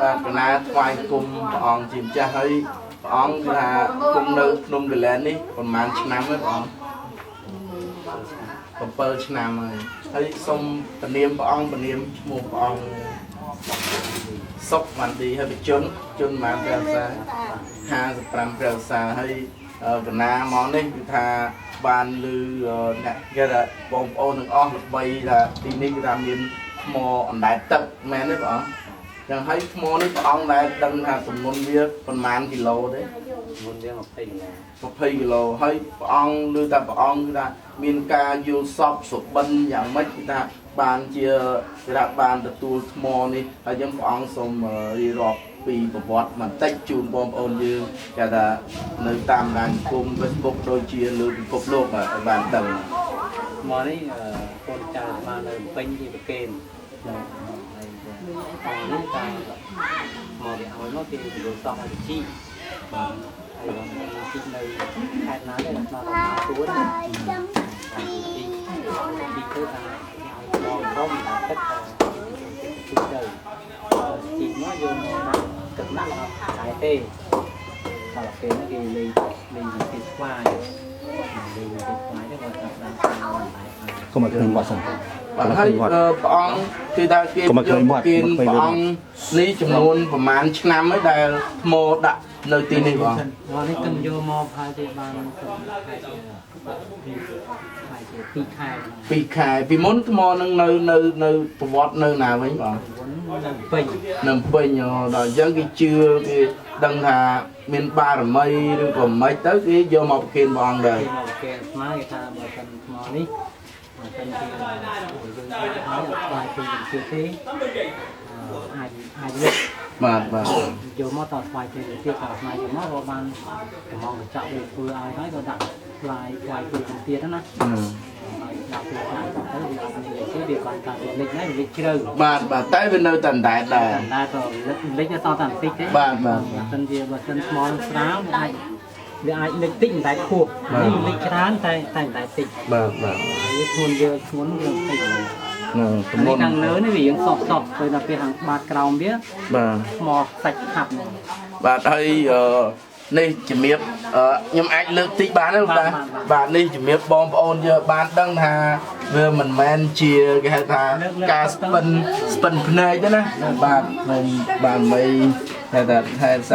បាទកណាថ្វាយគុំព្រះអង្គជាម្ចាស់ហើយព្រះអង្គថាគុំនៅភ្នំកលែននេះប្រហែលឆ្នាំហើយព្រះអង្គ7ឆ្នាំហើយសូមពនាមព្រះអង្គពនាមឈ្មោះព្រះអង្គសុកវណ្ឌីហើយបជនជនបានព្រះសា55ព្រះសាហើយកណាមកនេះគឺថាបានឮអ្នកគេថាបងប្អូនទាំងអស់ល្បីថាទីនេះគឺថាមានថ្មអណ្ដែតទឹកមែនទេព្រះអង្គចឹងហើយថ្មនេះព្រះអង្គដែលដឹងថាទម្ងន់វាប្រហែលគីឡូទេទម្ងន់វា20គីឡូហើយព្រះអង្គឮថាព្រះអង្គគឺថាមានការយល់សពសុបិនយ៉ាងម៉េចគឺថាបានជាគេថាបានទទួលថ្មនេះហើយចឹងព្រះអង្គសូមរៀបរាប់ពីប្រវត្តិបន្តិចជូនបងប្អូនយើងគេថានៅតាមបណ្ដាញសង្គម Facebook ដូចជាលើពិភពលោកឲ្យបានដឹងមកនេះកូនចៅមកនៅពេញទីប្រកេនហើយនេះតាមមកវាឲ្យមកទីយល់សពឲ្យជីបាទហើយបងទីនៅខេត្តណាដែរដល់ដល់ទួនទីទៅថាឲ្យបងទឹកទីទៅទីមកយកមកទឹកណាស់តែទេដល់ពេលនេះគេលេងទីស្វាយលេងទីស្វាយនេះមកចាប់ដល់កុំឲ្យឃើញវត្តសិនបាទហើយព្រះអង្គគឺថាគេយកព្រះអង្គនេះចំនួនប្រហែលឆ្នាំហើយដែលថ្មដាក់នៅទីនេះបងនេះគិតយកមកហើយទេបាន2ខែពីមុនថ្មនឹងនៅប្រវត្តិនៅណាវិញបងនៅពេញដល់អញ្ចឹងគេជឿគេដឹងថាមានបារមីឬក៏មិនទៅគេយកមកប្រគេនព្រះអង្គដែរមកប្រគេនស្មាគេថាបើសិនថ្មនេះបើសិនជាយើងហើយស្វាយពីជាទេអាចលើកបាទយកមកតស្វាយពីទៀតថាស្មាយកមកក៏បានកំងកញ្ចក់វាធ្វើឲ្យហើយក៏ដាក់ស្វាយពីទៀតណាដាក់ពីស្វាយទៅវាអត់មានទេវាបានការលេខហ្នឹងលេខជ្រៅបាទតែវានៅតែដែរក៏លេខទៅតតែបន្តិចទេបាទបើសិនជាបើសិនស្មល់ស្រាលវាអាចលេខតិចតែខួបនេះលេខច្រើនតែតិចបាទវាធ្ងន់យើងធ្ងន់យើងតិចទម្ងន់ខាងលើនេះវាយើងសក់ទៅដល់ពេលខាងបាតក្រោមវាបាទថ្មសាច់ខាប់បាទហើយនេះជំរាបខ្ញុំអាចលើកតិចបានទេបាទនេះជំរាបបងប្អូនយើងបានដឹងថាវាមិនមែនជាគេហៅថាការស្ពិនភ្នែកទេណាបាទខ្ញុំបានមីតែ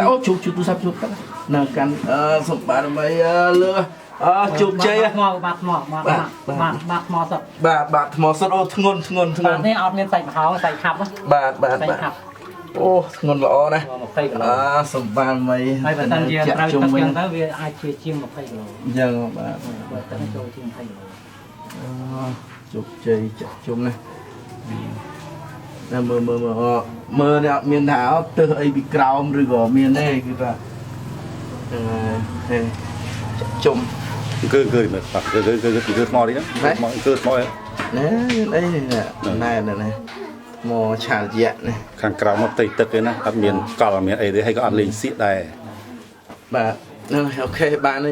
អូជួបទូរស័ព្ទជួបនៅកាន់សម្បត្តិមីលើជោគជ័យបាត់ថ្មសុទ្ធបាទថ្មសុទ្ធអូធ្ងន់បាទនេះអត់មានសាច់មហោសាច់ខាប់បាទអូធ្ងន់ល្អណាស់20គីឡូសម្បានមីហើយបើសិនជាត្រូវទឹកចឹងទៅវាអាចជាង20គីឡូអញ្ចឹងបាទបើទឹកចូលជាង20គីឡូជោគជ័យចាក់ជុំណាតែមើលនេះអត់មានថាទឹះអីពីក្រោមឬក៏មានទេគឺថាចាក់ជុំគឺមើលបាទគឺថ្មនេះណាថ្មគឺថ្មណែអីណែមកឆាលយៈនេះខាងក្រៅមកផ្ទៃទឹកទេណាអត់មានកលអត់មានអីទេហើយក៏អត់លេងសៀកដែរបាទអូខេបានទេ